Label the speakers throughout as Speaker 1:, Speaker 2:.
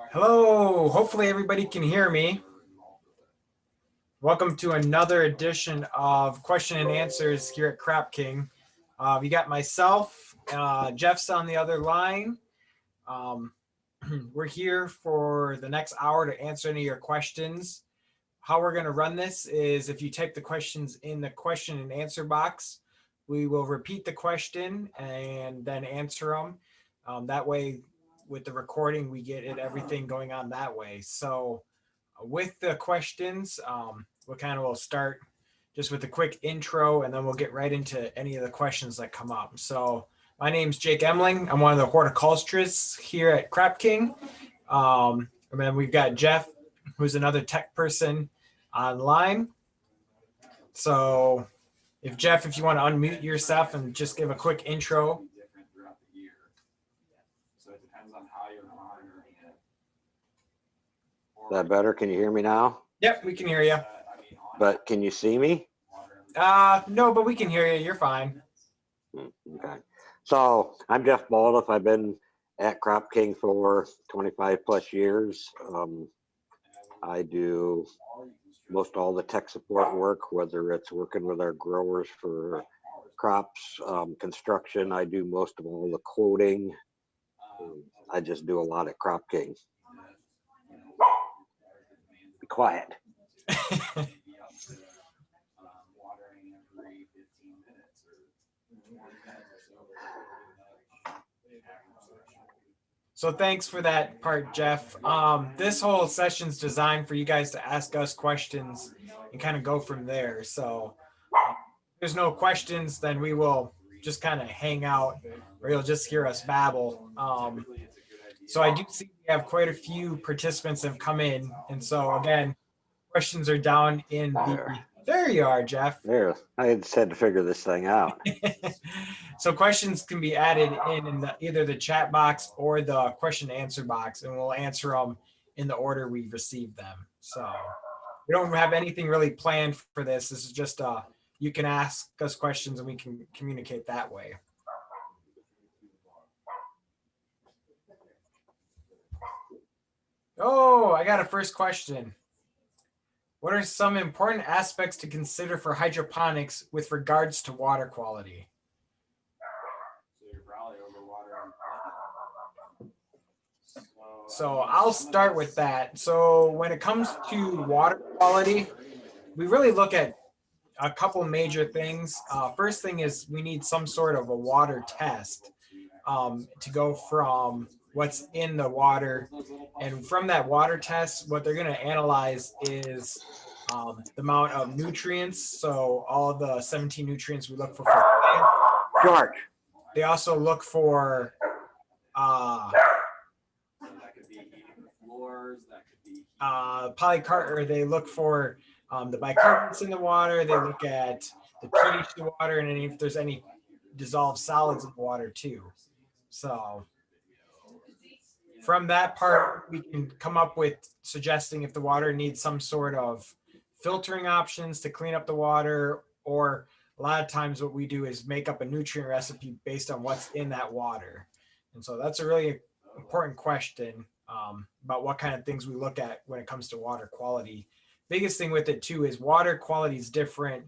Speaker 1: Hello, hopefully everybody can hear me. Welcome to another edition of Question and Answers here at Cropking. You got myself, Jeff's on the other line. Um, we're here for the next hour to answer any of your questions. How we're going to run this is if you type the questions in the question and answer box, we will repeat the question and then answer them. That way, with the recording, we get everything going on that way. So with the questions, we'll start just with a quick intro, and then we'll get right into any of the questions that come up. So my name's Jake Emling. I'm one of the horticulturists here at Cropking. And then we've got Jeff, who's another tech person online. So if you want to unmute yourself and just give a quick intro.
Speaker 2: Is that better? Can you hear me now?
Speaker 1: Yep, we can hear you.
Speaker 2: But can you see me?
Speaker 1: No, but we can hear you. You're fine.
Speaker 2: Okay. So I'm Jeff Baldiff. I've been at Cropking for 25 plus years. I do most all the tech support work, whether it's working with our growers for crops, construction. I do most of all the quoting. I just do a lot at Cropking. Be quiet.
Speaker 1: So thanks for that part, Jeff. This whole session's designed for you guys to ask us questions and kind of go from there. So if there's no questions, then we will just kind of hang out, or you'll just hear us babble. So I do see we have quite a few participants have come in. And so again, questions are down in the, there you are, Jeff.
Speaker 2: There, I just had to figure this thing out.
Speaker 1: So questions can be added in either the chat box or the question and answer box, and we'll answer them in the order we receive them. So we don't have anything really planned for this. This is just you can ask us questions and we can communicate that way. Oh, I got a first question. What are some important aspects to consider for hydroponics with regards to water quality? So I'll start with that. So when it comes to water quality, we really look at a couple major things. First thing is we need some sort of a water test to go from what's in the water. And from that water test, what they're going to analyze is the amount of nutrients. So all of the 17 nutrients we look for plants.
Speaker 2: George.
Speaker 1: They also look for polycarbonate, they look for the bicarbonates in the water. They look at the pH of the water, and if there's any dissolved solids in the water too. So from that part, we can come up with suggesting if the water needs some sort of filtering options to clean up the water, or a lot of times what we do is make up a nutrient recipe based on what's in that water. And so that's a really important question about what kind of things we look at when it comes to water quality. Biggest thing with it too is water quality is different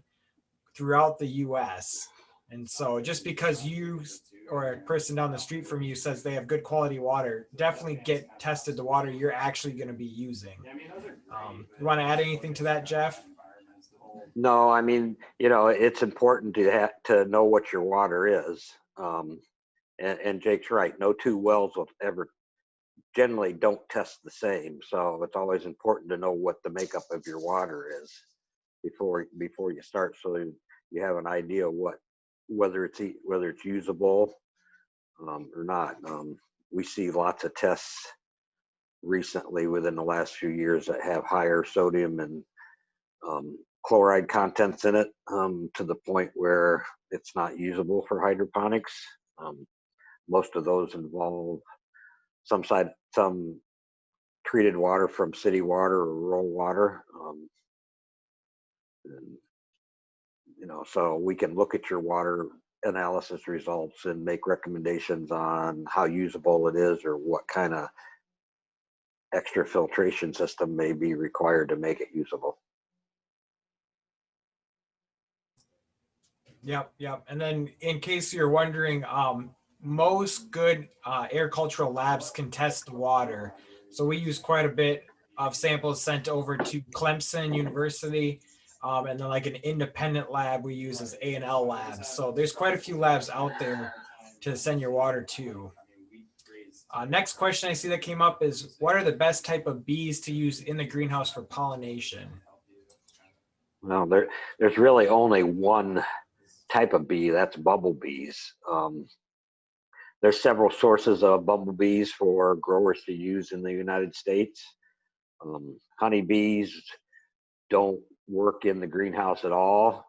Speaker 1: throughout the US. And so just because you or a person down the street from you says they have good quality water, definitely get tested the water you're actually going to be using. You want to add anything to that, Jeff?
Speaker 2: No, I mean, it's important to know what your water is. And Jake's right. No two wells will ever generally don't test the same. So it's always important to know what the makeup of your water is before you start, so you have an idea whether it's usable or not. We see lots of tests recently within the last few years that have higher sodium and chloride contents in it, to the point where it's not usable for hydroponics. Most of those involve some treated water from city water or rural water. So we can look at your water analysis results and make recommendations on how usable it is or what kind of extra filtration system may be required to make it usable.
Speaker 1: Yep, yep. And then in case you're wondering, most good agricultural labs can test water. So we use quite a bit of samples sent over to Clemson University. And then like an independent lab we use is A&L Labs. So there's quite a few labs out there to send your water to. Next question I see that came up is, what are the best type of bees to use in the greenhouse for pollination?
Speaker 2: Well, there's really only one type of bee, that's bumblebees. There's several sources of bumblebees for growers to use in the United States. Honeybees don't work in the greenhouse at all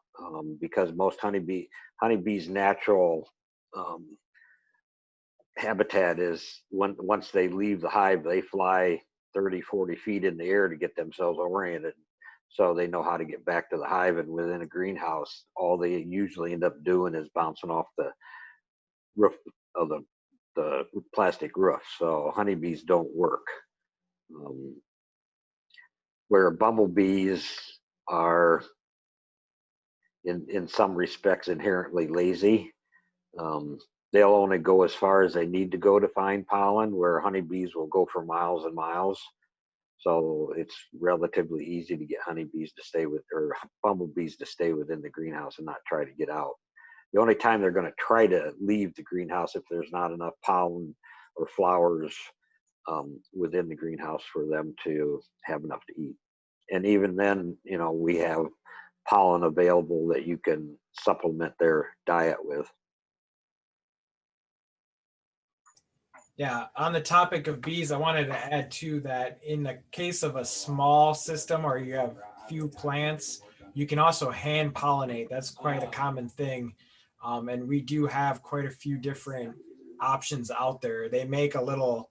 Speaker 2: because most honeybees' natural habitat is once they leave the hive, they fly 30, 40 feet in the air to get themselves oriented. So they know how to get back to the hive, and within a greenhouse, all they usually end up doing is bouncing off the roof of the plastic roof. So honeybees don't work. Where bumblebees are in some respects inherently lazy. They'll only go as far as they need to go to find pollen, where honeybees will go for miles and miles. So it's relatively easy to get honeybees to stay with, or bumblebees to stay within the greenhouse and not try to get out. The only time they're going to try to leave the greenhouse if there's not enough pollen or flowers within the greenhouse for them to have enough to eat. And even then, you know, we have pollen available that you can supplement their diet with.
Speaker 1: Yeah, on the topic of bees, I wanted to add too that in the case of a small system or you have few plants, you can also hand pollinate. That's quite a common thing. And we do have quite a few different options out there. They make a little,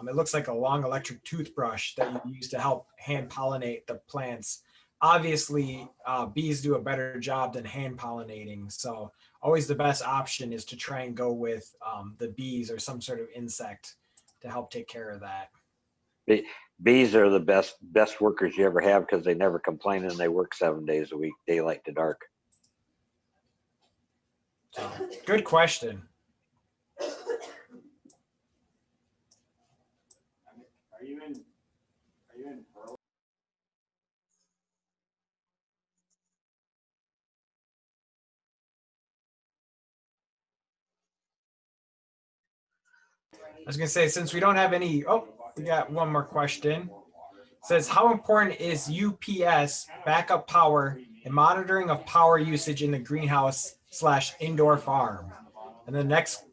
Speaker 1: it looks like a long electric toothbrush that you use to help hand pollinate the plants. Obviously, bees do a better job than hand pollinating. So always the best option is to try and go with the bees or some sort of insect to help take care of that.
Speaker 2: Bees are the best workers you ever have because they never complain and they work 7 days a week, daylight to dark.
Speaker 1: So, good question.
Speaker 3: Are you in Pearl?
Speaker 1: I was gonna say, since we don't have any, oh, we got one more question. It says, how important is UPS backup power and monitoring of power usage in the greenhouse / indoor farm? And the next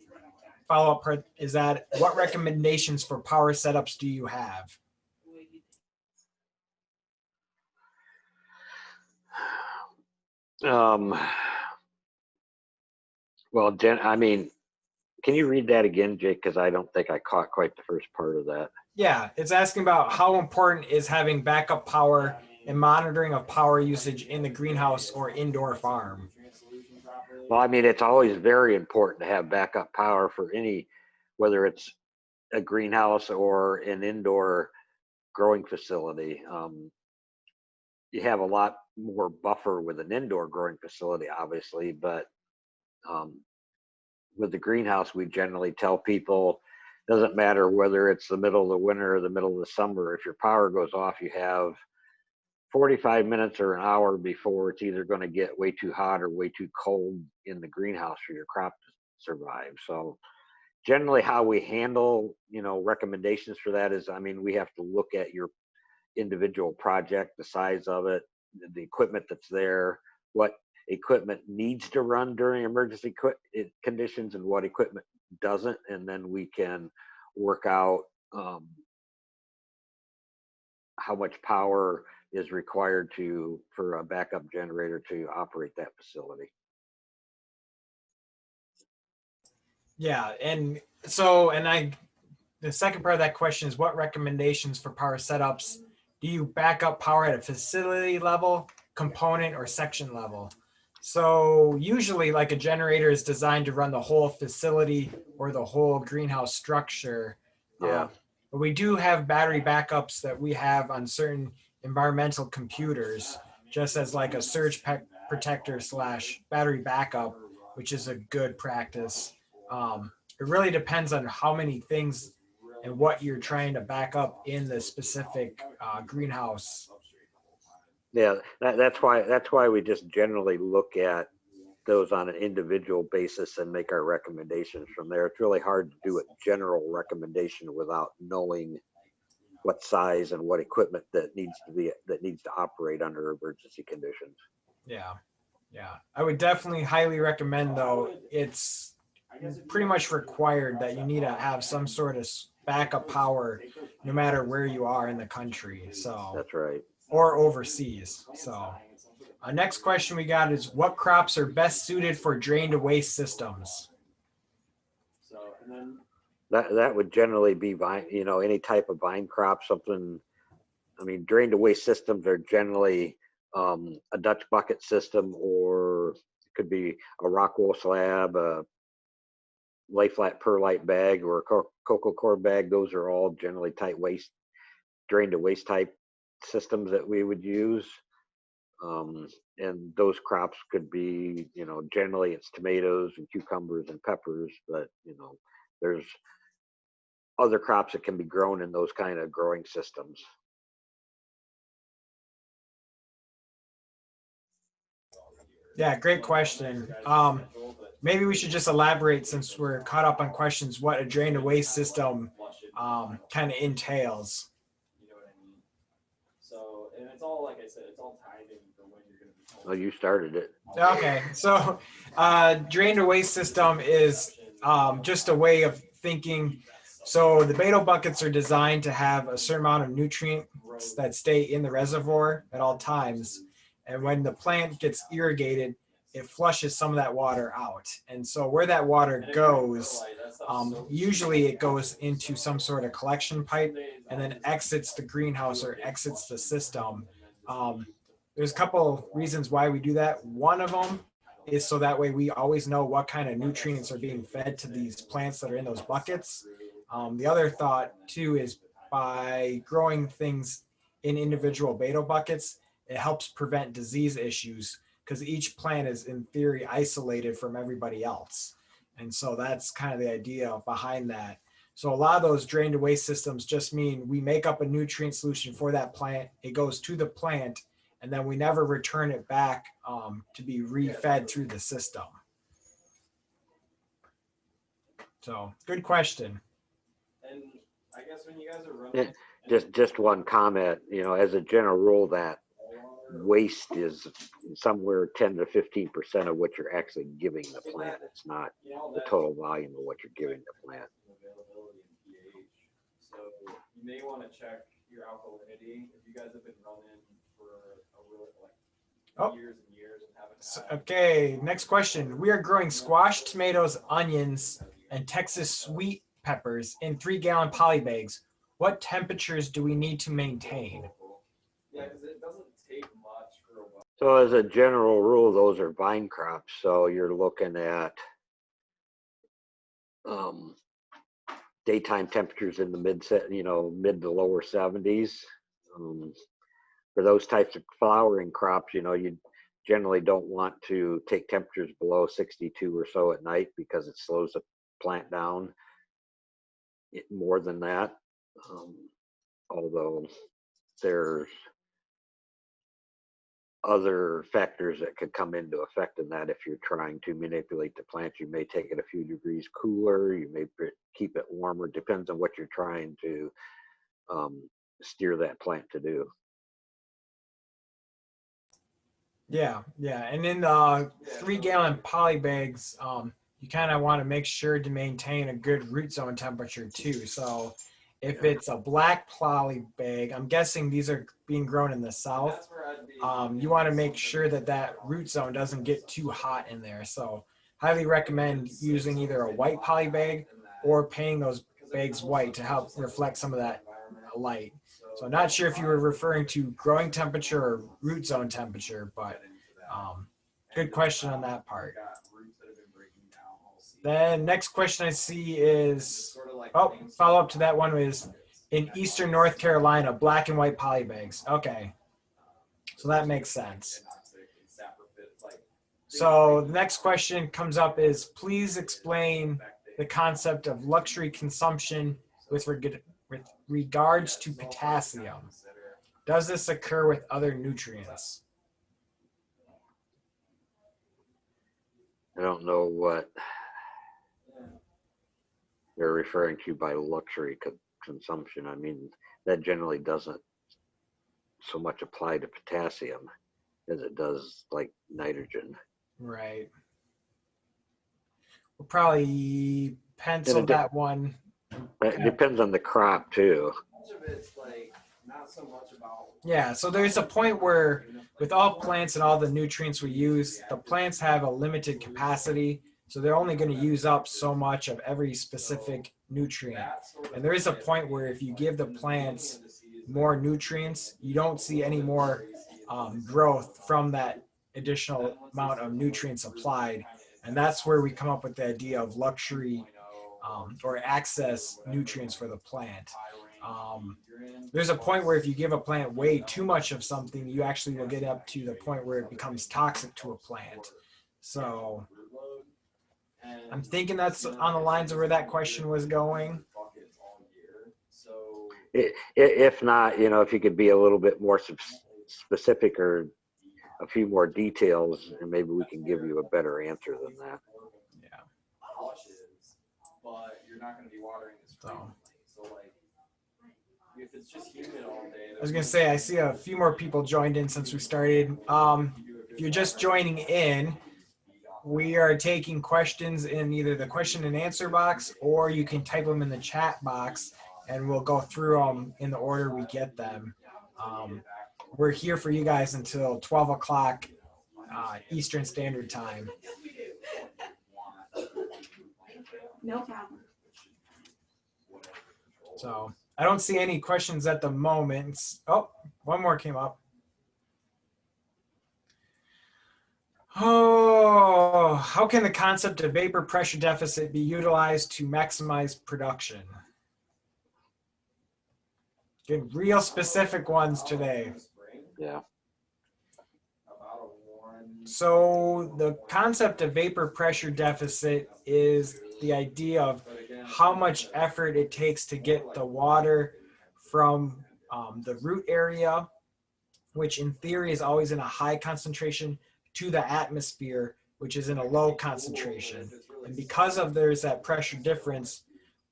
Speaker 1: follow-up part is that, what recommendations for power setups do you have?
Speaker 2: Well, Jen, I mean, can you read that again, Jake? Because I don't think I caught quite the first part of that.
Speaker 1: Yeah, it's asking about how important is having backup power and monitoring of power usage in the greenhouse or indoor farm.
Speaker 2: Well, I mean, it's always very important to have backup power for any, whether it's a greenhouse or an indoor growing facility. You have a lot more buffer with an indoor growing facility, obviously, but with the greenhouse, we generally tell people, doesn't matter whether it's the middle of the winter or the middle of the summer, if your power goes off, you have 45 minutes or an hour before it's either going to get way too hot or way too cold in the greenhouse for your crop to survive. So generally how we handle, you know, recommendations for that is, I mean, we have to look at your individual project, the size of it, the equipment that's there, what equipment needs to run during emergency conditions and what equipment doesn't, and then we can work out how much power is required for a backup generator to operate that facility.
Speaker 1: Yeah, and so, the second part of that question is, what recommendations for power setups? Do you back up power at a facility level, component, or section level? So usually like a generator is designed to run the whole facility or the whole greenhouse structure.
Speaker 2: Yeah.
Speaker 1: But we do have battery backups that we have on certain environmental computers, just as like a surge protector / battery backup, which is a good practice. It really depends on how many things and what you're trying to back up in the specific greenhouse.
Speaker 2: Yeah, that's why we just generally look at those on an individual basis and make our recommendations from there. It's really hard to do a general recommendation without knowing what size and what equipment that needs to operate under emergency conditions.
Speaker 1: Yeah, yeah. I would definitely highly recommend, though, it's pretty much required that you need to have some sort of backup power no matter where you are in the country. So
Speaker 2: That's right.
Speaker 1: or overseas. So next question we got is, what crops are best suited for drain to waste systems?
Speaker 2: That would generally be vine, any type of vine crop, something. I mean, drain to waste systems are generally a Dutch bucket system, or it could be a rock wool slab, a lay flat perlite bag, or a cocoa core bag. Those are all generally tight waste, drain to waste type systems that we would use. And those crops could be, generally it's tomatoes and cucumbers and peppers, but there's other crops that can be grown in those kind of growing systems.
Speaker 1: Yeah, great question. Maybe we should just elaborate, since we're caught up on questions, what a drain to waste system kind of entails.
Speaker 3: So, and it's all, like I said, it's all tied in for when you're going to be.
Speaker 2: Oh, you started it.
Speaker 1: Okay, so drain to waste system is just a way of thinking. So the Beto buckets are designed to have a certain amount of nutrients that stay in the reservoir at all times. And when the plant gets irrigated, it flushes some of that water out. And so where that water goes, usually it goes into some sort of collection pipe and then exits the greenhouse or exits the system. There's a couple reasons why we do that. One of them is so that way we always know what kind of nutrients are being fed to these plants that are in those buckets. The other thought too is by growing things in individual Beto buckets, it helps prevent disease issues because each plant is in theory isolated from everybody else. And so that's kind of the idea behind that. So a lot of those drain to waste systems just mean we make up a nutrient solution for that plant. It goes to the plant, and then we never return it back to be refed through the system. So good question.
Speaker 3: And I guess when you guys are running,
Speaker 2: Just one comment, as a general rule, that waste is somewhere 10 to 15% of what you're actually giving the plant. It's not the total volume of what you're giving the plant.
Speaker 3: Availability and pH. So you may want to check your alkalinity if you guys have been running for a really years and years and haven't had.
Speaker 1: Okay, next question. We are growing squash, tomatoes, onions, and Texas sweet peppers in 3-gallon poly bags. What temperatures do we need to maintain?
Speaker 3: Yeah, because it doesn't take much for a while.
Speaker 2: So as a general rule, those are vine crops. So you're looking at daytime temperatures in the mid to lower 70s. For those types of flowering crops, you generally don't want to take temperatures below 62 or so at night because it slows the plant down more than that. Although there's other factors that could come into effect in that. If you're trying to manipulate the plant, you may take it a few degrees cooler, you may keep it warmer. Depends on what you're trying to steer that plant to do.
Speaker 1: Yeah. And in the 3-gallon poly bags, you kind of want to make sure to maintain a good root zone temperature too. So if it's a black poly bag, I'm guessing these are being grown in the south. You want to make sure that root zone doesn't get too hot in there. So highly recommend using either a white poly bag or painting those bags white to help reflect some of that light. So I'm not sure if you were referring to growing temperature or root zone temperature, but good question on that part. Then next question I see is, follow up to that one is in Eastern North Carolina, black and white poly bags. Okay. So that makes sense. So the next question comes up is, please explain the concept of luxury consumption with regards to potassium. Does this occur with other nutrients?
Speaker 2: I don't know what they're referring to by luxury consumption. I mean, that generally doesn't so much apply to potassium as it does like nitrogen.
Speaker 1: Right. We'll probably pencil that one.
Speaker 2: It depends on the crop too.
Speaker 1: Yeah, so there's a point where with all plants and all the nutrients we use, the plants have a limited capacity. So they're only going to use up so much of every specific nutrient. And there is a point where if you give the plants more nutrients, you don't see any more growth from that additional amount of nutrients applied. And that's where we come up with the idea of luxury or excess nutrients for the plant. There's a point where if you give a plant way too much of something, you actually will get up to the point where it becomes toxic to a plant. So I'm thinking that's on the lines of where that question was going.
Speaker 2: If not, you know, if you could be a little bit more specific or a few more details, and maybe we can give you a better answer than that.
Speaker 1: Yeah.
Speaker 3: But you're not going to be watering this frequently. So like, if it's just humid all day.
Speaker 1: I was going to say, I see a few more people joined in since we started. If you're just joining in, we are taking questions in either the question and answer box, or you can type them in the chat box and we'll go through them in the order we get them. We're here for you guys until 12 o'clock Eastern Standard Time.
Speaker 4: No problem.
Speaker 1: So I don't see any questions at the moment. Oh, one more came up. Oh, how can the concept of vapor pressure deficit be utilized to maximize production? Getting real specific ones today.
Speaker 2: Yeah.
Speaker 1: So the concept of vapor pressure deficit is the idea of how much effort it takes to get the water from the root area, which in theory is always in a high concentration, to the atmosphere, which is in a low concentration. And because of there's that pressure difference,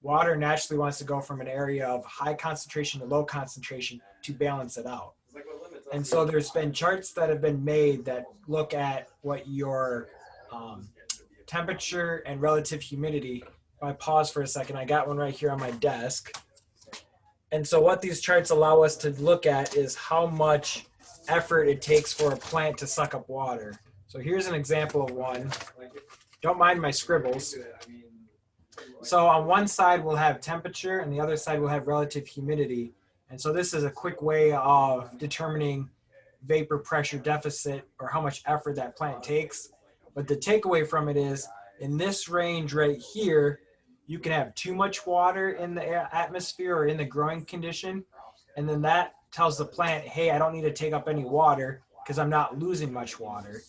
Speaker 1: water naturally wants to go from an area of high concentration to low concentration to balance it out. And so there's been charts that have been made that look at what your temperature and relative humidity. If I pause for a second, I got one right here on my desk. And so what these charts allow us to look at is how much effort it takes for a plant to suck up water. So here's an example of one. Don't mind my scribbles. So on one side we'll have temperature and the other side will have relative humidity. And so this is a quick way of determining vapor pressure deficit or how much effort that plant takes. But the takeaway from it is in this range right here, you can have too much water in the atmosphere or in the growing condition. And then that tells the plant, hey, I don't need to take up any water because I'm not losing much water.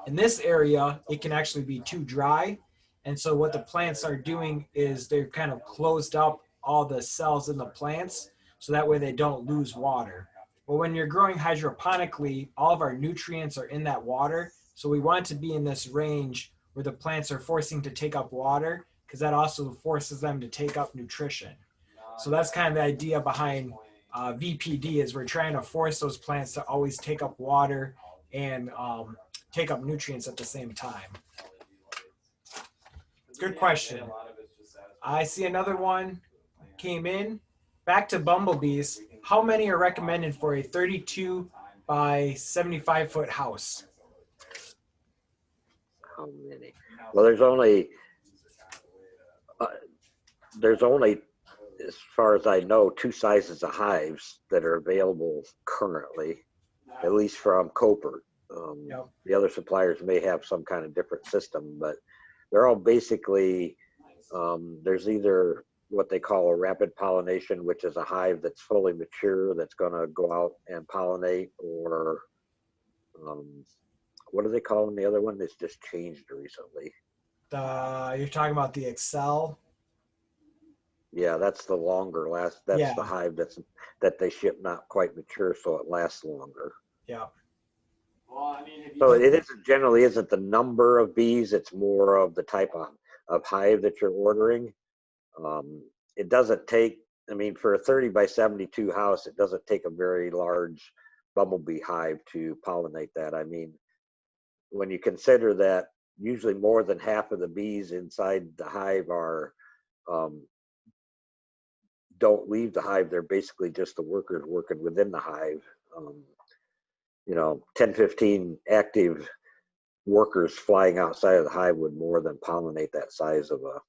Speaker 1: In this area, it can actually be too dry. And so what the plants are doing is they're kind of closed up all the cells in the plants so that way they don't lose water. But when you're growing hydroponically, all of our nutrients are in that water. So we want to be in this range where the plants are forcing to take up water because that also forces them to take up nutrition. So that's kind of the idea behind VPD is we're trying to force those plants to always take up water and take up nutrients at the same time. Good question. I see another one came in. Back to bumblebees. How many are recommended for a 32 by 75 foot house?
Speaker 2: How many? Well, there's only, as far as I know, 2 sizes of hives that are available currently, at least from Copert.
Speaker 1: Yep.
Speaker 2: The other suppliers may have some kind of different system, but they're all basically, there's either what they call a rapid pollination, which is a hive that's fully mature that's going to go out and pollinate, or what do they call them? The other one that's just changed recently.
Speaker 1: You're talking about the Excel.
Speaker 2: Yeah, that's the longer last. That's
Speaker 1: Yeah.
Speaker 2: the hive that they ship not quite mature, so it lasts longer.
Speaker 1: Yeah.
Speaker 3: Well, I mean, if you
Speaker 2: So it generally isn't the number of bees; it's more of the type of hive that you're ordering. It doesn't take. I mean, for a 30 by 72 house, it doesn't take a very large bumblebee hive to pollinate that. I mean, when you consider that usually more than half of the bees inside the hive are don't leave the hive. They're basically just the workers working within the hive. 10, 15 active workers flying outside of the hive would more than pollinate that size of a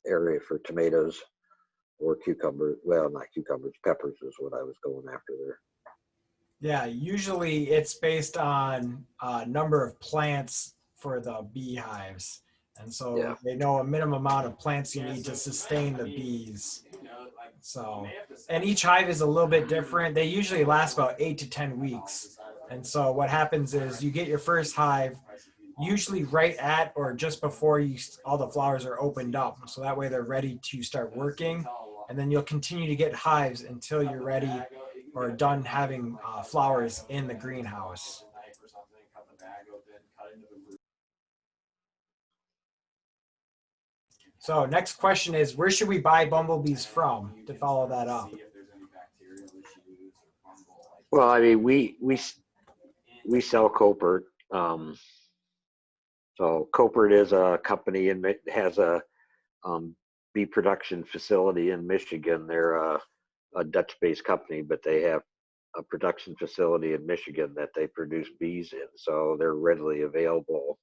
Speaker 2: area for tomatoes or cucumbers. Well, not cucumbers, peppers is what I was going after there.
Speaker 1: Yeah, usually it's based on number of plants for the beehives. And so
Speaker 2: Yeah.
Speaker 1: they know a minimum amount of plants you need to sustain the bees. So, and each hive is a little bit different. They usually last about 8 to 10 weeks. And so what happens is you get your first hive usually right at or just before all the flowers are opened up. So that way they're ready to start working. And then you'll continue to get hives until you're ready or done having flowers in the greenhouse. So next question is, where should we buy bumblebees from to follow that up?
Speaker 2: Well, I mean, we sell Copert. So Copert is a company and it has a bee production facility in Michigan. They're a Dutch-based company, but they have a production facility in Michigan that they produce bees in. So they're readily available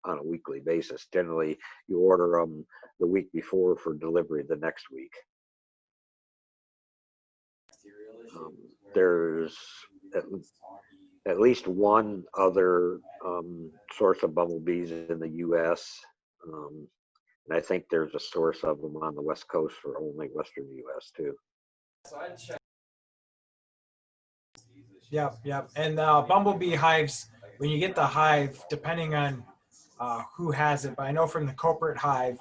Speaker 2: on a weekly basis. Generally, you order them the week before for delivery the next week. There's at least one other source of bumblebees in the U.S. And I think there's a source of them on the West Coast for only Western U.S. too.
Speaker 1: Yep. And bumblebee hives, when you get the hive, depending on who has it, but I know from the Copert hive,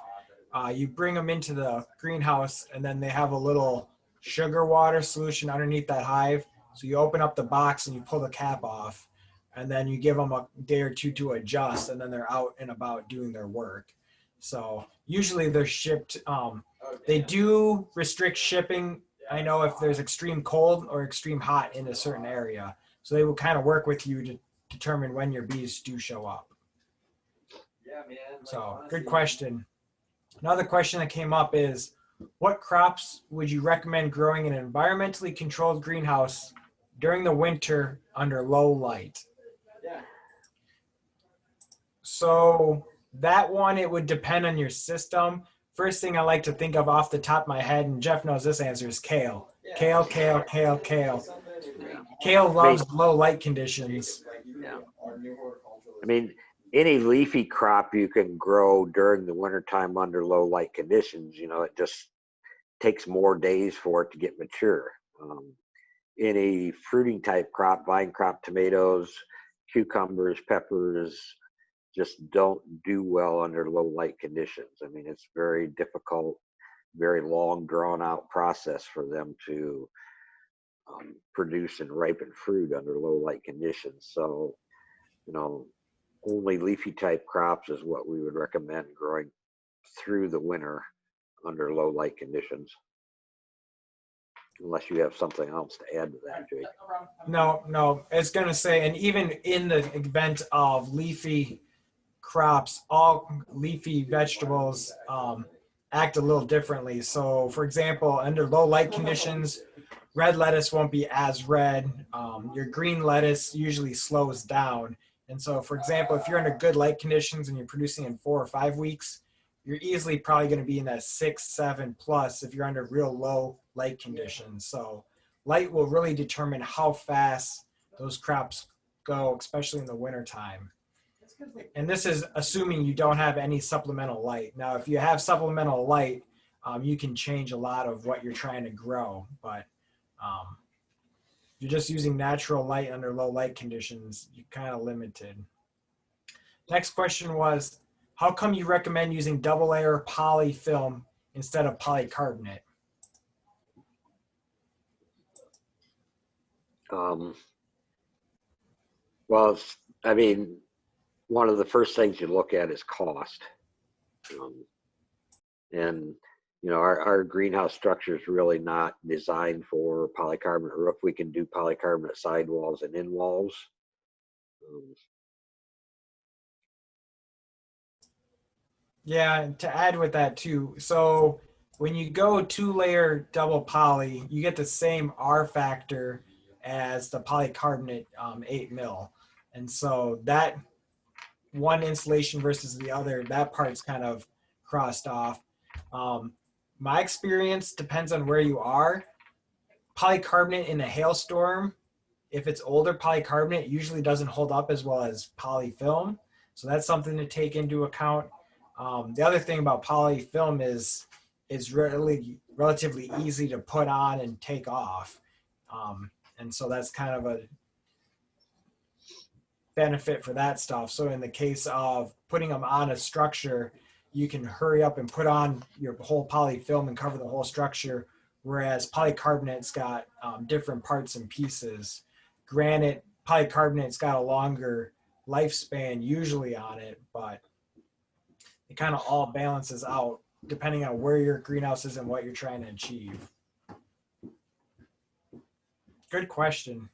Speaker 1: you bring them into the greenhouse and then they have a little sugar water solution underneath that hive. So you open up the box and you pull the cap off, and then you give them a day or two to adjust, and then they're out and about doing their work. So usually they're shipped. They do restrict shipping. I know if there's extreme cold or extreme hot in a certain area. So they will kind of work with you to determine when your bees do show up. So good question. Another question that came up is, what crops would you recommend growing in an environmentally controlled greenhouse during the winter under low light? So that one, it would depend on your system. First thing I like to think of off the top of my head, and Jeff knows this answer, is kale. Kale. Kale loves low light conditions.
Speaker 2: Yeah. I mean, any leafy crop you can grow during the wintertime under low light conditions. It just takes more days for it to get mature. Any fruiting type crop, vine crop, tomatoes, cucumbers, peppers, just don't do well under low light conditions. I mean, it's very difficult, very long, drawn out process for them to produce and ripen fruit under low light conditions. So, only leafy type crops is what we would recommend growing through the winter under low light conditions. Unless you have something else to add to that, Jake.
Speaker 1: No. It's going to say, and even in the event of leafy crops, all leafy vegetables act a little differently. So, for example, under low light conditions, red lettuce won't be as red. Your green lettuce usually slows down. And so, for example, if you're under good light conditions and you're producing in 4 or 5 weeks, you're easily probably going to be in that 6, 7 plus if you're under real low light conditions. So light will really determine how fast those crops go, especially in the wintertime. And this is assuming you don't have any supplemental light. Now, if you have supplemental light, you can change a lot of what you're trying to grow. But if you're just using natural light under low light conditions, you're kind of limited. Next question was, how come you recommend using double layer polyfilm instead of polycarbonate?
Speaker 2: Well, I mean, one of the first things you look at is cost. And, you know, our greenhouse structure is really not designed for polycarbonate roof. We can do polycarbonate sidewalls and in walls.
Speaker 1: Yeah, and to add with that too, so when you go 2-layer double poly, you get the same R factor as the polycarbonate 8 mil. And so that one insulation versus the other, that part's kind of crossed off. My experience depends on where you are. Polycarbonate in a hailstorm, if it's older polycarbonate, usually doesn't hold up as well as polyfilm. So that's something to take into account. The other thing about polyfilm is it's really relatively easy to put on and take off. And so that's kind of a benefit for that stuff. So in the case of putting them on a structure, you can hurry up and put on your whole polyfilm and cover the whole structure, whereas polycarbonate's got different parts and pieces. Granted, polycarbonate's got a longer lifespan usually on it, but it kind of all balances out depending on where your greenhouse is and what you're trying to achieve. Good question.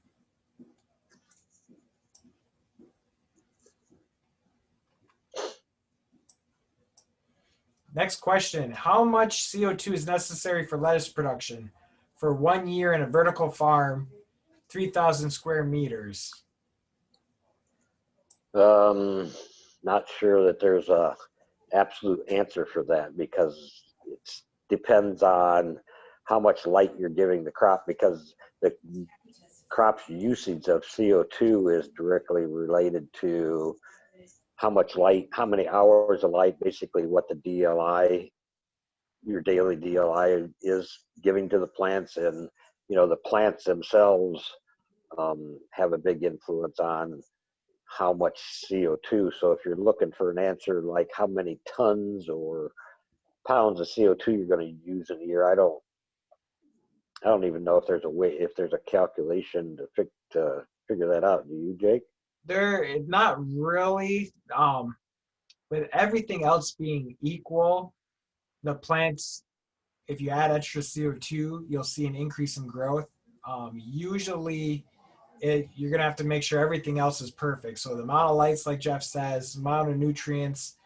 Speaker 1: Next question, how much CO2 is necessary for lettuce production for 1 year in a vertical farm, 3,000 square meters?
Speaker 2: Not sure that there's a absolute answer for that, because it depends on how much light you're giving the crop, because the crop's usage of CO2 is directly related to how much light, how many hours of light, basically what the DLI, your daily DLI is giving to the plants. And, you know, the plants themselves have a big influence on how much CO2. So if you're looking for an answer like how many tons or pounds of CO2 you're going to use in a year, I don't even know if there's a way, if there's a calculation to figure that out. Do you, Jake?
Speaker 1: There, not really. With everything else being equal, the plants, if you add extra CO2, you'll see an increase in growth. Usually, you're gonna have to make sure everything else is perfect. So the amount of lights, like Jeff says, amount of nutrients,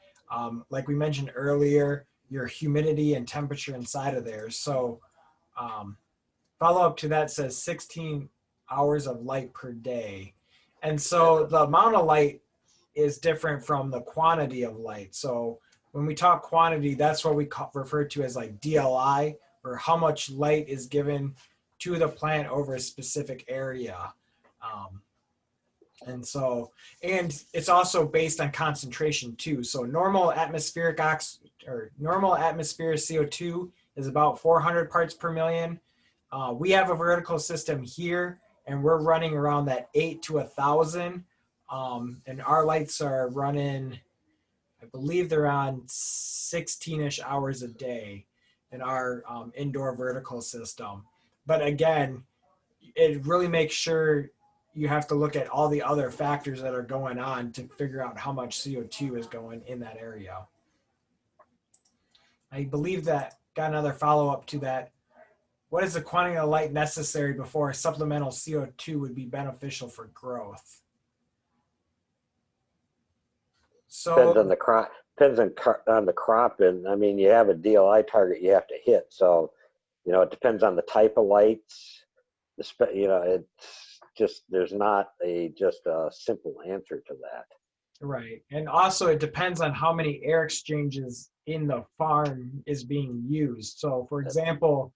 Speaker 1: like we mentioned earlier, your humidity and temperature inside of there. So follow up to that says 16 hours of light per day. And so the amount of light is different from the quantity of light. So when we talk quantity, that's what we refer to as like DLI, or how much light is given to the plant over a specific area. And it's also based on concentration too. So normal atmospheric normal atmosphere CO2 is about 400 parts per million. We have a vertical system here, and we're running around that 8 to 1,000. And our lights are running, I believe they're on 16-ish hours a day in our indoor vertical system. But again, it really makes sure you have to look at all the other factors that are going on to figure out how much CO2 is going in that area. I believe that got another follow-up to that. What is the quantity of light necessary before supplemental CO2 would be beneficial for growth? So
Speaker 2: Depends on the crop. Depends on the crop, and I mean, you have a DLI target you have to hit. So, you know, it depends on the type of lights. You know, it's just, there's not just a simple answer to that.
Speaker 1: right, and also it depends on how many air exchanges in the farm is being used. So, for example,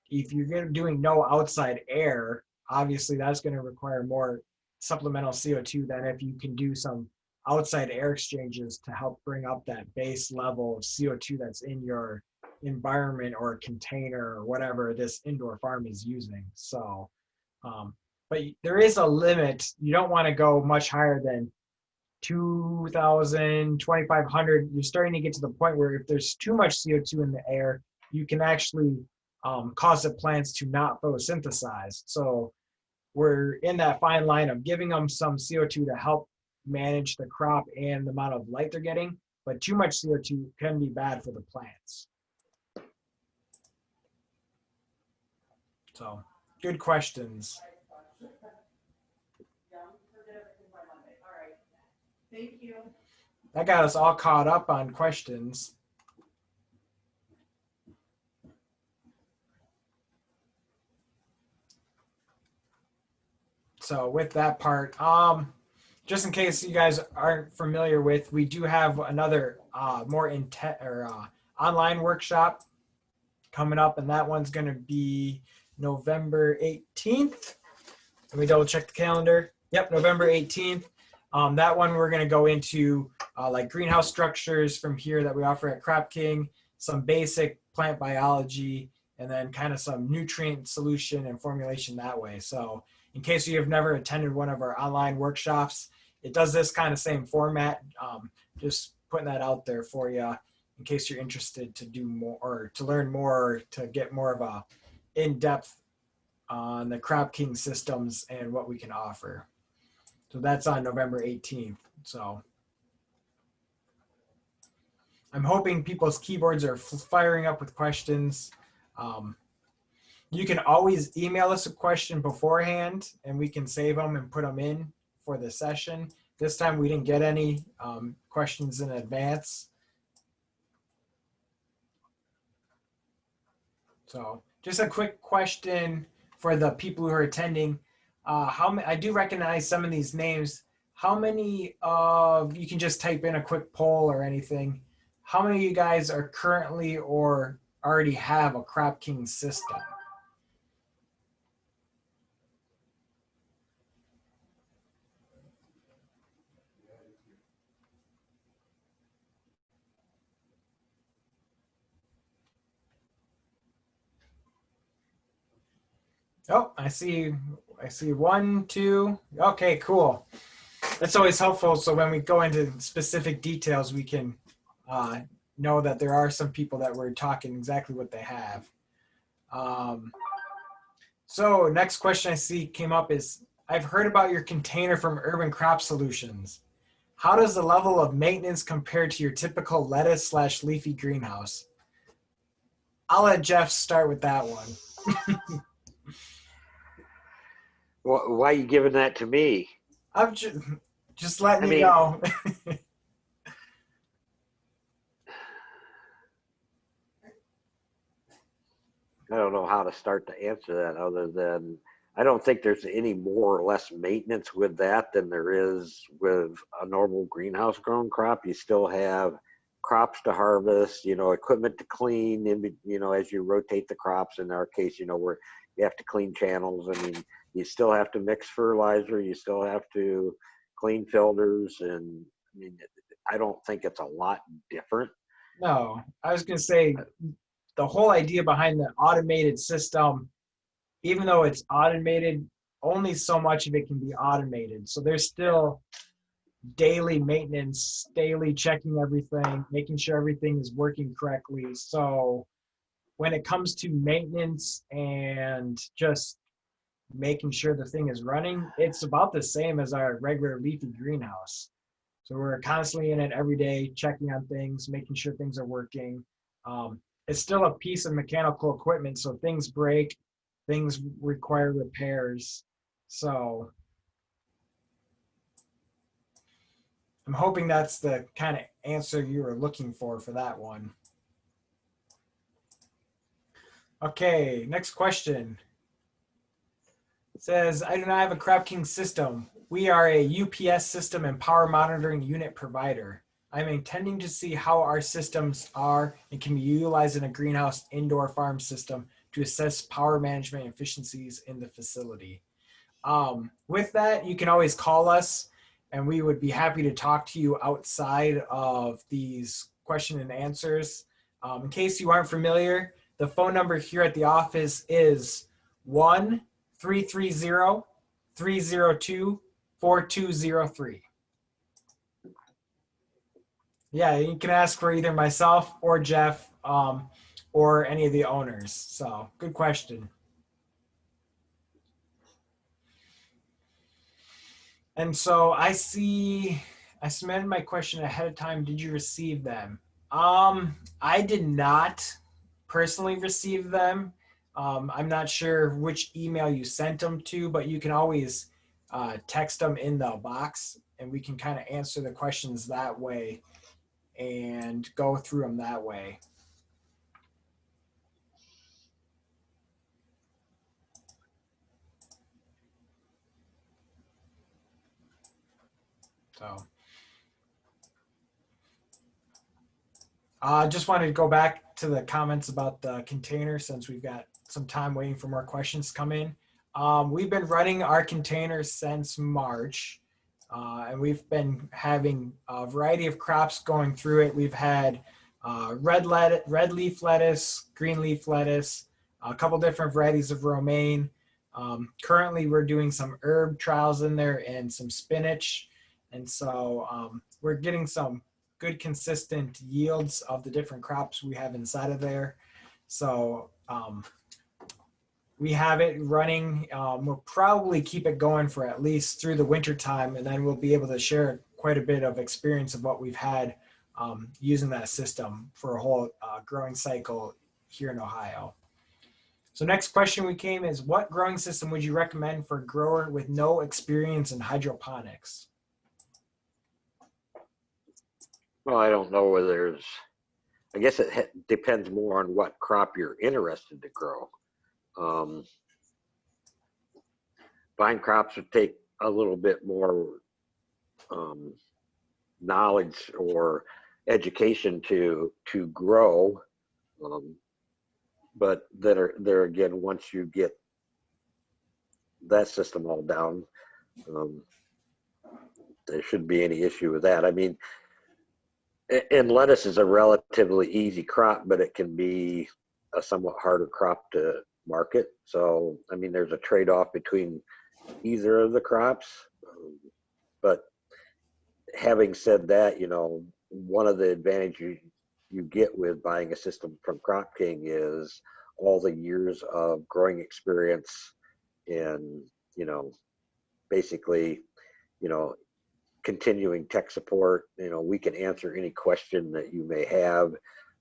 Speaker 1: if you're doing no outside air, obviously that's going to require more supplemental CO2 than if you can do some outside air exchanges to help bring up that base level of CO2 that's in your environment or container or whatever this indoor farm is using. So, but there is a limit. You don't want to go much higher than 2,000, 2,500. You're starting to get to the point where if there's too much CO2 in the air, you can actually cause the plants to not photosynthesize. So we're in that fine line of giving them some CO2 to help manage the crop and the amount of light they're getting, but too much CO2 can be bad for the plants. So good questions.
Speaker 4: Thank you.
Speaker 1: That got us all caught up on questions. So with that part, just in case you guys aren't familiar with, we do have another more online workshop coming up, and that one's going to be November 18th. Let me double check the calendar. Yep, November 18th. That one we're going to go into like greenhouse structures from here that we offer at Cropking, some basic plant biology, and then kind of some nutrient solution and formulation that way. So in case you have never attended one of our online workshops, it does this kind of same format. Just putting that out there for you in case you're interested to do more or to learn more, to get more of a in-depth on the Cropking systems and what we can offer. So that's on November 18th. So I'm hoping people's keyboards are firing up with questions. You can always email us a question beforehand and we can save them and put them in for the session. This time we didn't get any questions in advance. So just a quick question for the people who are attending. I do recognize some of these names. How many of, you can just type in a quick poll or anything. How many of you guys are currently or already have a Cropking system? Oh, I see 1, 2. Okay, cool. That's always helpful. So when we go into specific details, we can know that there are some people that we're talking exactly what they have. So next question I see came up is, I've heard about your container from Urban Crop Solutions. How does the level of maintenance compare to your typical lettuce/leafy greenhouse? I'll let Jeff start with that one.
Speaker 2: Why are you giving that to me?
Speaker 1: I'm just letting you know.
Speaker 2: I don't know how to start to answer that other than I don't think there's any more or less maintenance with that than there is with a normal greenhouse grown crop. You still have crops to harvest, equipment to clean, as you rotate the crops. In our case, where you have to clean channels. I mean, you still have to mix fertilizer. You still have to clean filters. And I mean, I don't think it's a lot different.
Speaker 1: No, I was going to say the whole idea behind the automated system, even though it's automated, only so much of it can be automated. So there's still daily maintenance, daily checking everything, making sure everything is working correctly. So when it comes to maintenance and just making sure the thing is running, it's about the same as our regular leafy greenhouse. So we're constantly in it every day, checking on things, making sure things are working. It's still a piece of mechanical equipment, so things break, things require repairs. So I'm hoping that's the kind of answer you were looking for that one. Okay, next question. It says, I do not have a Cropking system. We are a UPS system and power monitoring unit provider. I'm intending to see how our systems are and can be utilized in a greenhouse indoor farm system to assess power management efficiencies in the facility. With that, you can always call us and we would be happy to talk to you outside of these question and answers. In case you aren't familiar, the phone number here at the office is 1-330-302-4203. Yeah, you can ask for either myself or Jeff or any of the owners. So good question. And so I see I submitted my question ahead of time. Did you receive them? I did not personally receive them. I'm not sure which email you sent them to, but you can always text them in the box and we can kind of answer the questions that way and go through them that way. So I just wanted to go back to the comments about the container since we've got some time waiting for more questions to come in. We've been running our container since March, and we've been having a variety of crops going through it. We've had red leaf lettuce, green leaf lettuce, a couple different varieties of romaine. Currently, we're doing some herb trials in there and some spinach. And so we're getting some good consistent yields of the different crops we have inside of there. So we have it running. We'll probably keep it going for at least through the winter time, and then we'll be able to share quite a bit of experience of what we've had using that system for a whole growing cycle here in Ohio. So next question we came is, what growing system would you recommend for a grower with no experience in hydroponics?
Speaker 2: Well, I don't know whether there's, I guess it depends more on what crop you're interested to grow. Vine crops would take a little bit more knowledge or education to grow, but there again, once you get that system all down, there shouldn't be any issue with that. I mean, and lettuce is a relatively easy crop, but it can be a somewhat harder crop to market. So, I mean, there's a trade-off between either of the crops. But having said that, you know, one of the advantages you get with buying a system from Cropking is all the years of growing experience and, you know, basically, you know, continuing tech support. You know, we can answer any question that you may have.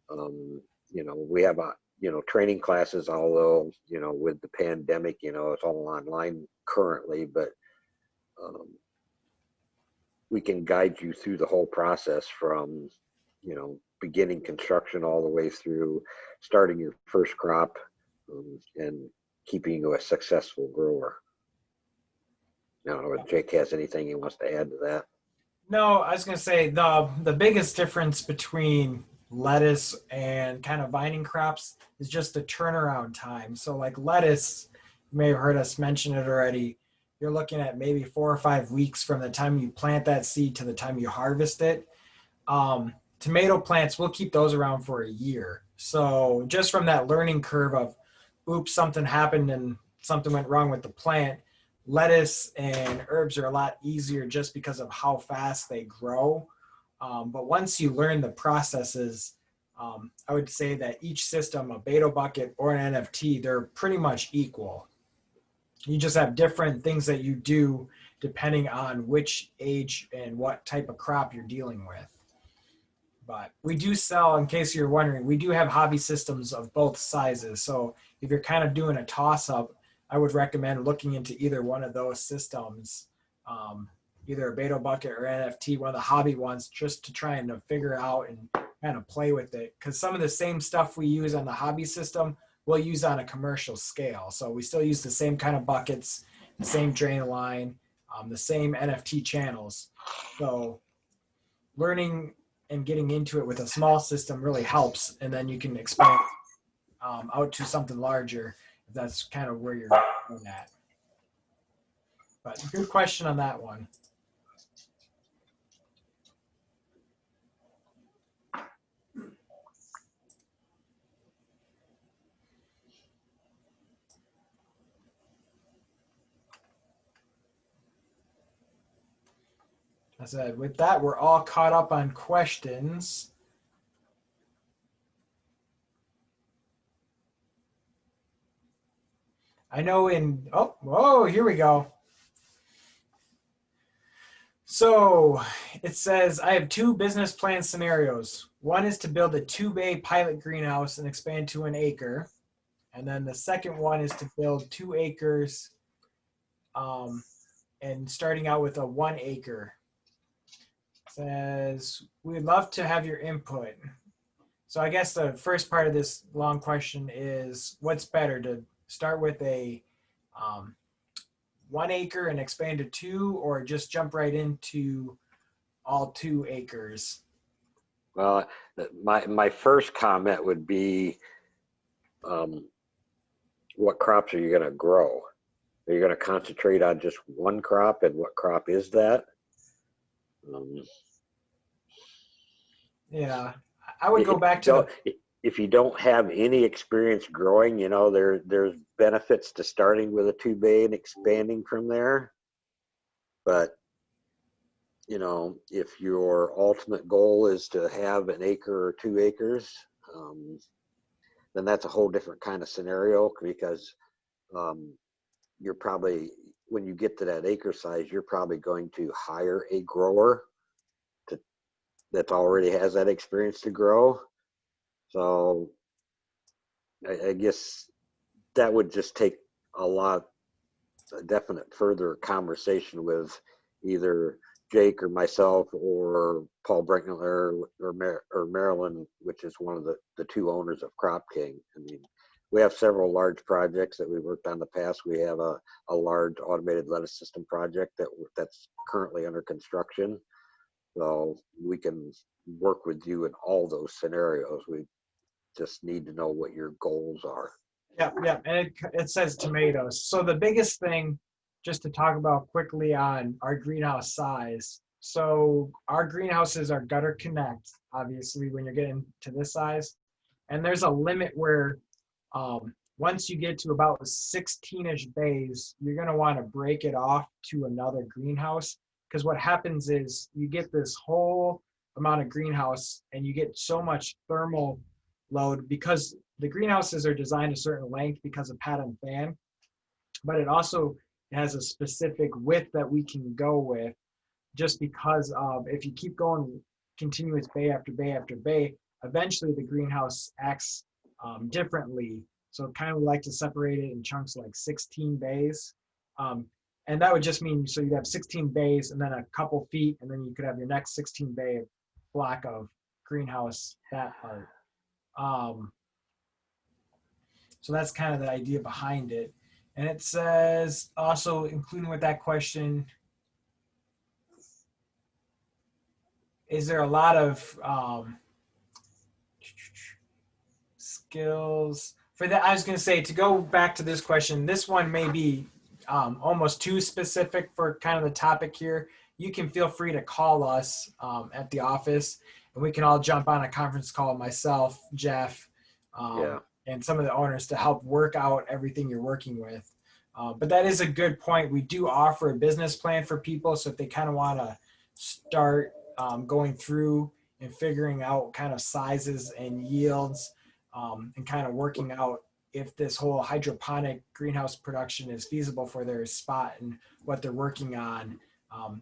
Speaker 2: You know, we have you know, training classes, although, you know, with the pandemic, you know, it's all online currently, but we can guide you through the whole process from, you know, beginning construction all the way through starting your first crop and keeping you a successful grower. I don't know if Jake has anything he wants to add to that.
Speaker 1: No, I was going to say the biggest difference between lettuce and kind of vining crops is just the turnaround time. So like lettuce, you may have heard us mention it already. You're looking at maybe 4 or 5 weeks from the time you plant that seed to the time you harvest it. Tomato plants, we'll keep those around for a year. So just from that learning curve of, oops, something happened and something went wrong with the plant, lettuce and herbs are a lot easier just because of how fast they grow. But once you learn the processes, I would say that each system, a Beto bucket or an NFT, they're pretty much equal. You just have different things that you do depending on which age and what type of crop you're dealing with. But we do sell, in case you're wondering, we do have hobby systems of both sizes. So if you're kind of doing a toss-up, I would recommend looking into either one of those systems, either a Beto bucket or NFT, one of the hobby ones, just to try and figure out and kind of play with it. Because some of the same stuff we use on the hobby system, we'll use on a commercial scale. So we still use the same kind of buckets, the same drain line, the same NFT channels. So learning and getting into it with a small system really helps. And then you can expand out to something larger. That's kind of where you're going at. But good question on that one. I said, with that, we're all caught up on questions. I know here we go. So it says, I have 2 business plan scenarios. One is to build a 2-bay pilot greenhouse and expand to an acre. And then the second one is to build 2 acres and starting out with a 1 acre. It says, we'd love to have your input. So I guess the first part of this long question is, what's better, to start with a 1 acre and expand to 2, or just jump right into all 2 acres?
Speaker 2: Well, my first comment would be, what crops are you going to grow? Are you going to concentrate on just one crop, and what crop is that?
Speaker 1: Yeah, I would go back to
Speaker 2: if you don't have any experience growing, you know, there's benefits to starting with a 2-bay and expanding from there. But, you know, if your ultimate goal is to have an acre or 2 acres, then that's a whole different kind of scenario, because you're probably, when you get to that acre size, you're probably going to hire a grower that already has that experience to grow. So I guess that would just take a definite further conversation with either Jake or myself or Paul Brinkner or Marilyn, which is one of the 2 owners of Cropking. I mean, we have several large projects that we worked on in the past. We have a large automated lettuce system project that's currently under construction. So we can work with you in all those scenarios. We just need to know what your goals are.
Speaker 1: Yeah, and it says tomatoes. So the biggest thing, just to talk about quickly on our greenhouse size. So our greenhouses are gutter connect, obviously, when you're getting to this size. And there's a limit where once you get to about 16-ish bays, you're going to want to break it off to another greenhouse. Because what happens is you get this whole amount of greenhouse and you get so much thermal load, because the greenhouses are designed a certain length because of pad and fan, but it also has a specific width that we can go with, just because of, if you keep going continuous bay after bay after bay, eventually the greenhouse acts differently. So kind of like to separate it in chunks like 16 bays. And that would just mean, so you'd have 16 bays and then a couple feet, and then you could have your next 16 bay block of greenhouse, that part. So that's kind of the idea behind it. And it says also, including with that question, is there a lot of skills for that? I was going to say, to go back to this question, this one may be almost too specific for kind of the topic here. You can feel free to call us at the office, and we can all jump on a conference call with myself, Jeff, and some of the owners to help work out everything you're working with. But that is a good point. We do offer a business plan for people. So if they kind of want to start going through and figuring out kind of sizes and yields and kind of working out if this whole hydroponic greenhouse production is feasible for their spot and what they're working on,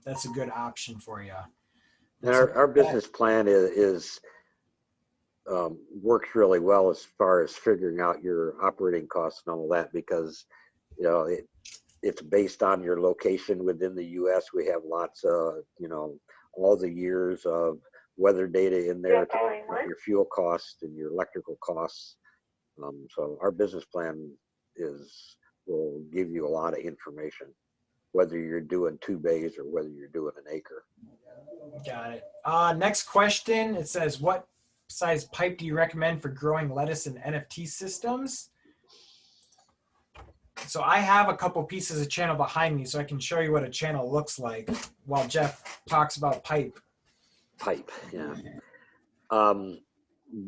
Speaker 1: that's a good option for you.
Speaker 2: And our business plan is works really well as far as figuring out your operating costs and all that, because, you know, it's based on your location within the U.S. We have lots of, you know, all the years of weather data in there, to your fuel costs and your electrical costs. So our business plan will give you a lot of information, whether you're doing 2 bays or whether you're doing an acre.
Speaker 1: Got it. Next question. It says, what size pipe do you recommend for growing lettuce in NFT systems? So I have a couple pieces of channel behind me, so I can show you what a channel looks like while Jeff talks about pipe.
Speaker 2: Pipe, yeah.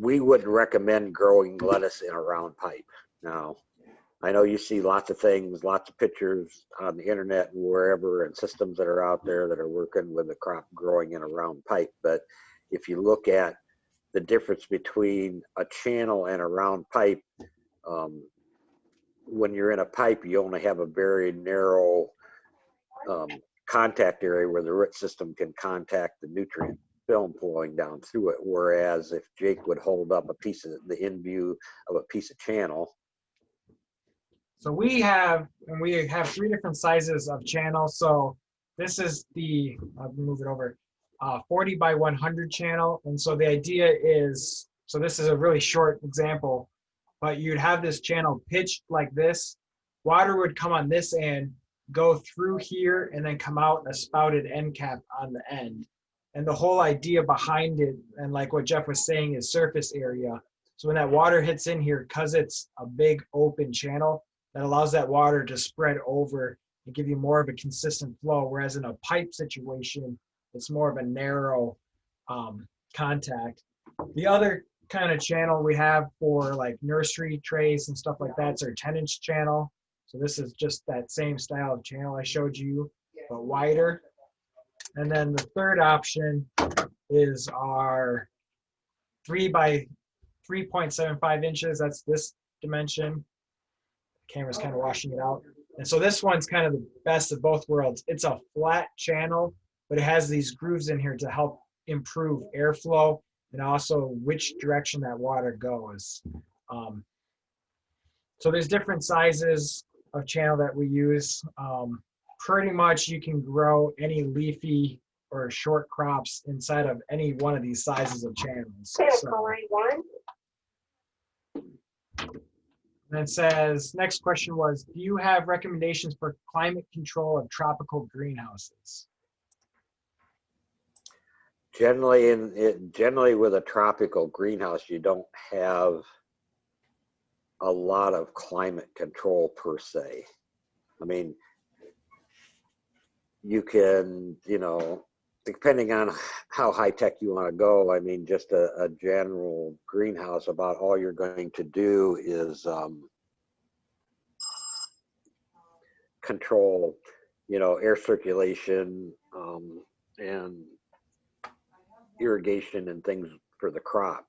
Speaker 2: We wouldn't recommend growing lettuce in a round pipe. Now, I know you see lots of things, lots of pictures on the internet and wherever, and systems that are out there that are working with the crop growing in a round pipe. But if you look at the difference between a channel and a round pipe, when you're in a pipe, you only have a very narrow contact area where the root system can contact the nutrient film flowing down through it. Whereas if Jake would hold up a piece of the in view of a piece of channel.
Speaker 1: So we have 3 different sizes of channel. So this is the, I'll move it over, 40 by 100 channel. And so the idea is, so this is a really short example, but you'd have this channel pitched like this. Water would come on this end, go through here, and then come out a spouted end cap on the end. And the whole idea behind it, and like what Jeff was saying, is surface area. So when that water hits in here, because it's a big open channel, that allows that water to spread over and give you more of a consistent flow. Whereas in a pipe situation, it's more of a narrow contact. The other kind of channel we have for like nursery trays and stuff like that, it's our 10-inch channel. So this is just that same style of channel I showed you, but wider. And then the third option is our 3 by 3.75 inches. That's this dimension. Camera's kind of washing it out. And so this one's kind of the best of both worlds. It's a flat channel, but it has these grooves in here to help improve airflow and also which direction that water goes. So there's different sizes of channel that we use. Pretty much you can grow any leafy or short crops inside of any one of these sizes of channels. So, and it says, next question was, do you have recommendations for climate control of tropical greenhouses?
Speaker 2: Generally with a tropical greenhouse, you don't have a lot of climate control per se. I mean, you can, depending on how high tech you want to go, I mean, just a general greenhouse, about all you're going to do is control, air circulation and irrigation and things for the crop.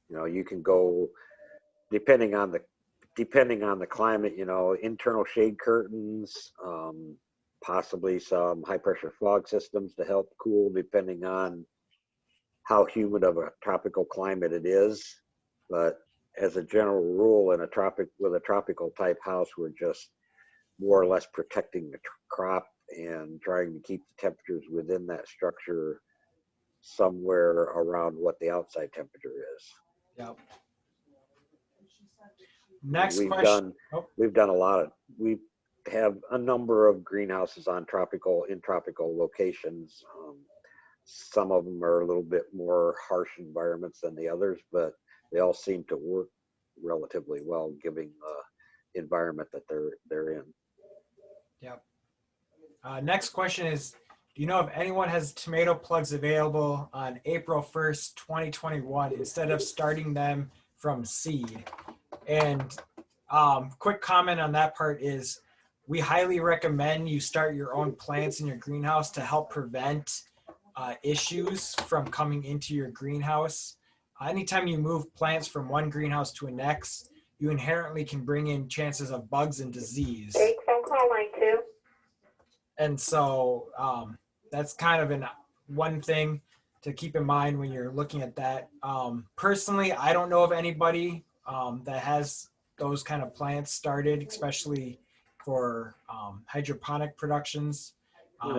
Speaker 2: You can go, depending on the climate, internal shade curtains, possibly some high pressure fog systems to help cool, depending on how humid of a tropical climate it is. But as a general rule, with a tropical type house, we're just more or less protecting the crop and trying to keep the temperatures within that structure somewhere around what the outside temperature is.
Speaker 1: Yep. Next
Speaker 2: We've
Speaker 1: question.
Speaker 2: We have a number of greenhouses in tropical locations. Some of them are a little bit more harsh environments than the others, but they all seem to work relatively well, given the environment that they're in.
Speaker 1: Yep. Next question is, do you know if anyone has tomato plugs available on April 1st, 2021, instead of starting them from seed? And quick comment on that part is, we highly recommend you start your own plants in your greenhouse to help prevent issues from coming into your greenhouse. Anytime you move plants from one greenhouse to a next, you inherently can bring in chances of bugs and disease. And so that's kind of one thing to keep in mind when you're looking at that. Personally, I don't know of anybody that has those kind of plants started, especially for hydroponic productions.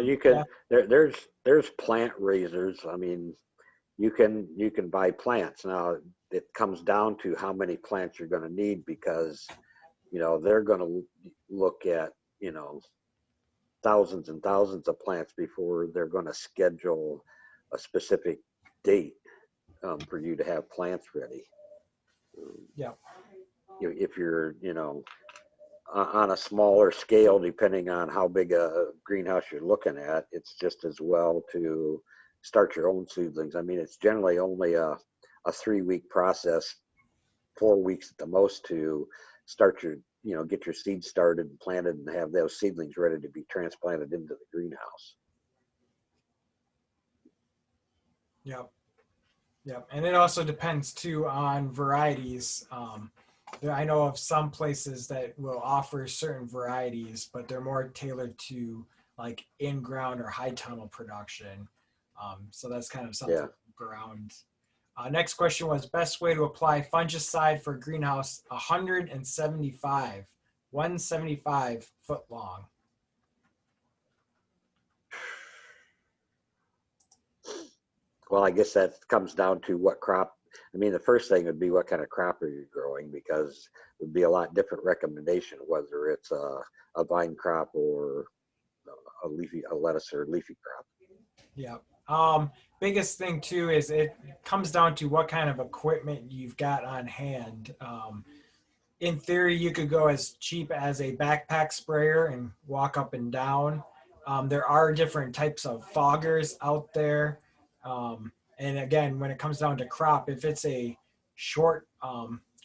Speaker 2: You can, there's plant raisers. I mean, you can buy plants. Now it comes down to how many plants you're going to need, because they're going to look at thousands and thousands of plants before they're going to schedule a specific date for you to have plants ready.
Speaker 1: Yeah.
Speaker 2: If you're on a smaller scale, depending on how big a greenhouse you're looking at, it's just as well to start your own seedlings. I mean, it's generally only a 3-week process, 4 weeks at the most, to start your, get your seeds started and planted and have those seedlings ready to be transplanted into the greenhouse.
Speaker 1: Yep. Yep. And it also depends too on varieties. I know of some places that will offer certain varieties, but they're more tailored to like in-ground or high tunnel production. So that's kind of something to look around. Next question was best way to apply fungicide for greenhouse 175 foot long.
Speaker 2: Well, I guess that comes down to what crop. I mean, the first thing would be what kind of crop are you growing, because it would be a lot different recommendation whether it's a vine crop or a lettuce or leafy crop.
Speaker 1: Yeah. Biggest thing too is it comes down to what kind of equipment you've got on hand. In theory, you could go as cheap as a backpack sprayer and walk up and down. There are different types of foggers out there. And again, when it comes down to crop, if it's a short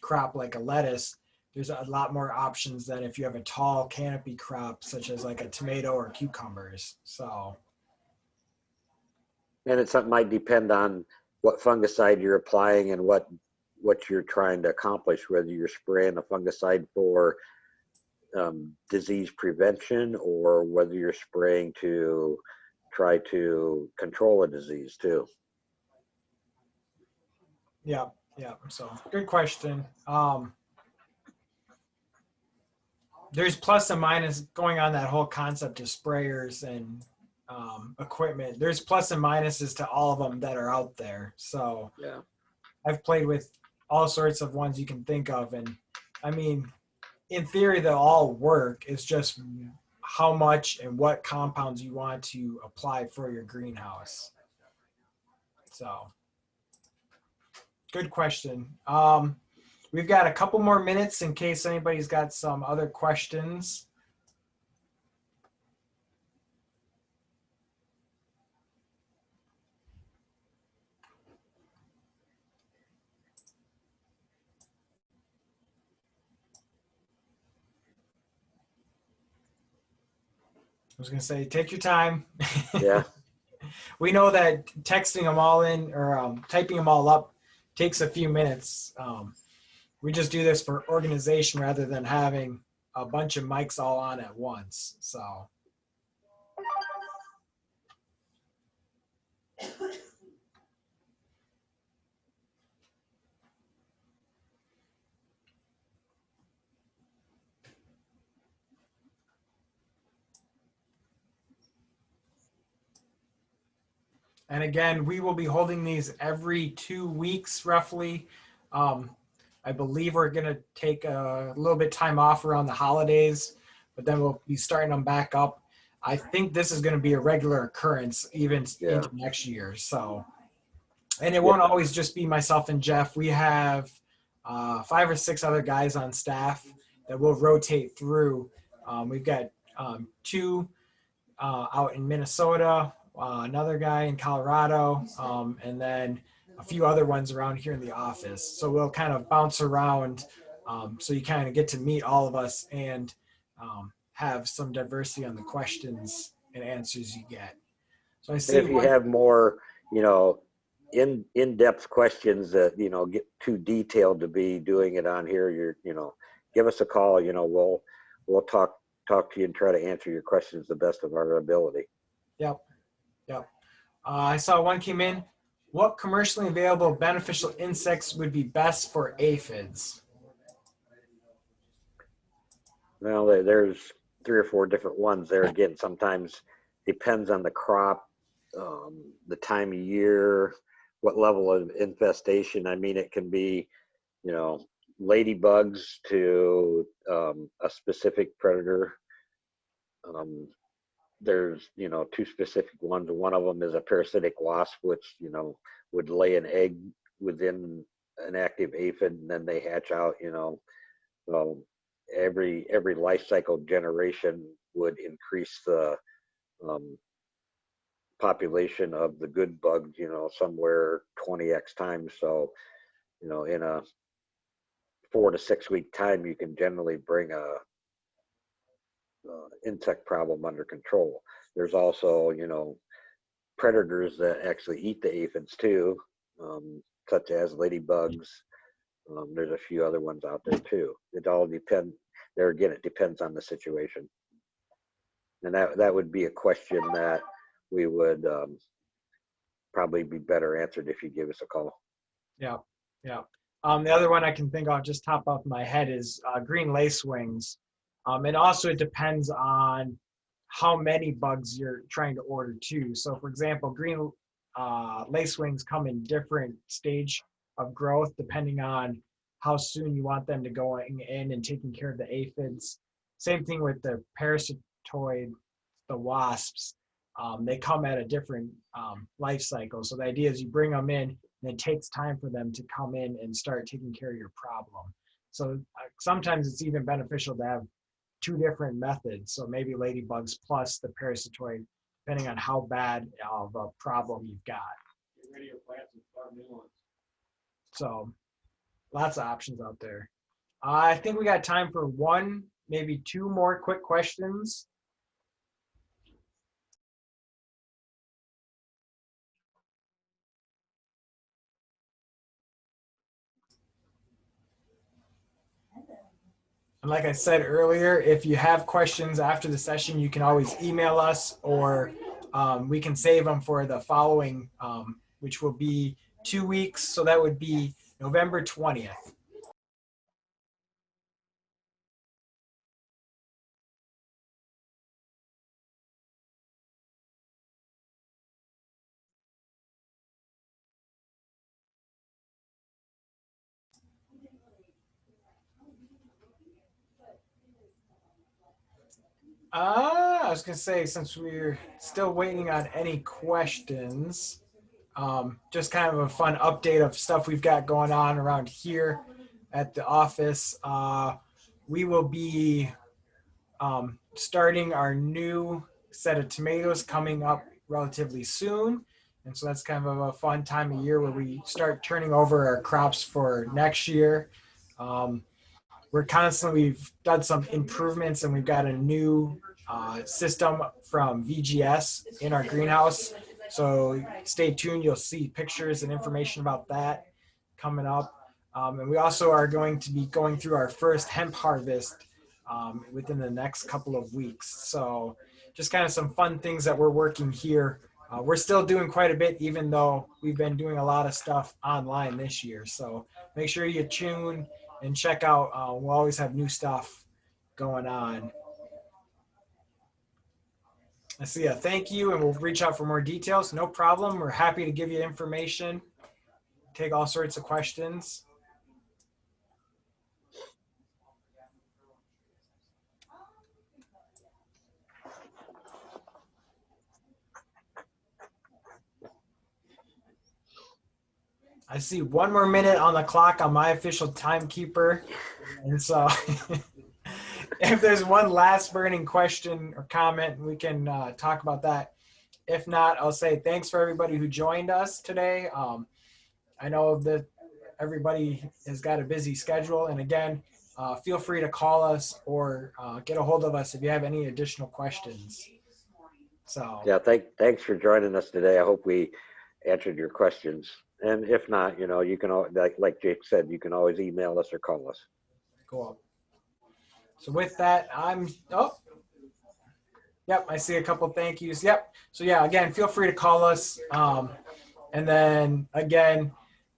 Speaker 1: crop like a lettuce, there's a lot more options than if you have a tall canopy crop, such as like a tomato or cucumbers. So.
Speaker 2: And it might depend on what fungicide you're applying and what you're trying to accomplish, whether you're spraying a fungicide for disease prevention or whether you're spraying to try to control a disease too.
Speaker 1: Yeah, yeah. So good question. There's plus and minus going on that whole concept of sprayers and equipment. There's plus and minuses to all of them that are out there. So
Speaker 2: yeah,
Speaker 1: I've played with all sorts of ones you can think of. And I mean, in theory, they'll all work. It's just how much and what compounds you want to apply for your greenhouse. So good question. We've got a couple more minutes in case anybody's got some other questions. I was going to say, take your time.
Speaker 2: yeah.
Speaker 1: We know that texting them all in or typing them all up takes a few minutes. We just do this for organization rather than having a bunch of mics all on at once. So. And again, we will be holding these every 2 weeks roughly. I believe we're going to take a little bit time off around the holidays, but then we'll be starting them back up. I think this is going to be a regular occurrence even into next year. So, and it won't always just be myself and Jeff. We have 5 or 6 other guys on staff that will rotate through. We've got 2 out in Minnesota, another guy in Colorado, and then a few other ones around here in the office. So we'll kind of bounce around so you kind of get to meet all of us and have some diversity on the questions and answers you get. So I see
Speaker 2: if you have more, in-depth questions that, get too detailed to be doing it on here, give us a call, we'll talk to you and try to answer your questions the best of our ability.
Speaker 1: Yep. I saw one came in. What commercially available beneficial insects would be best for aphids?
Speaker 2: Well, there's 3 or 4 different ones there. Again, sometimes depends on the crop, the time of year, what level of infestation. I mean, it can be, ladybugs to a specific predator. There's 2 specific ones. One of them is a parasitic wasp, which would lay an egg within an active aphid, and then they hatch out. Every life cycle generation would increase the population of the good bugs, somewhere 20x times. So in a 4 to 6 week time, you can generally bring a insect problem under control. There's also, you know, predators that actually eat the aphids too, such as ladybugs. There's a few other ones out there too. It all depends. There again, it depends on the situation. And that would be a question that we would probably be better answered if you give us a call.
Speaker 1: Yeah, yeah. The other one I can think of just top off my head is green lacewings. And also it depends on how many bugs you're trying to order too. So for example, green lacewings come in different stage of growth depending on how soon you want them to go in and taking care of the aphids. Same thing with the parasitoid, the wasps. They come at a different life cycle. So the idea is you bring them in and it takes time for them to come in and start taking care of your problem. So sometimes it's even beneficial to have 2 different methods. So maybe ladybugs plus the parasitoid, depending on how bad of a problem you've got.
Speaker 3: Get rid of your plants and start new ones.
Speaker 1: So lots of options out there. I think we got time for 1, maybe 2 more quick questions. And like I said earlier, if you have questions after the session, you can always email us, or we can save them for the following, which will be 2 weeks. So that would be November 20th. I was gonna say, since we're still waiting on any questions, just kind of a fun update of stuff we've got going on around here at the office. We will be starting our new set of tomatoes coming up relatively soon. And so that's kind of a fun time of year where we start turning over our crops for next year. We've done some improvements and we've got a new system from VGS in our greenhouse. So stay tuned. You'll see pictures and information about that coming up. And we also are going to be going through our first hemp harvest within the next couple of weeks. So just kind of some fun things that we're working here. We're still doing quite a bit, even though we've been doing a lot of stuff online this year. So make sure you tune and check out. We'll always have new stuff going on. I see a thank you, and we'll reach out for more details. No problem. We're happy to give you information, take all sorts of questions. I see 1 more minute on the clock on my official timekeeper. And so if there's one last burning question or comment, we can talk about that. If not, I'll say thanks for everybody who joined us today. I know that everybody has got a busy schedule. And again, feel free to call us or get a hold of us if you have any additional questions. So
Speaker 2: Yeah, thanks for joining us today. I hope we answered your questions. And if not, you know, you can, like Jake said, you can always email us or call us.
Speaker 1: cool. So with that, yep, I see a couple thank yous. Yep. So yeah, again, feel free to call us. And then again,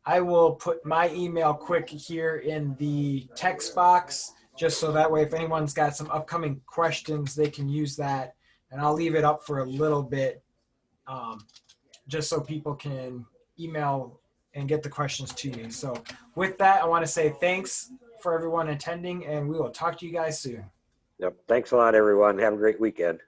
Speaker 1: I will put my email quick here in the text box, just so that way if anyone's got some upcoming questions, they can use that. And I'll leave it up for a little bit, just so people can email and get the questions to me. So with that, I want to say thanks for everyone attending, and we will talk to you guys soon.
Speaker 2: Yep. Thanks a lot, everyone. Have a great weekend.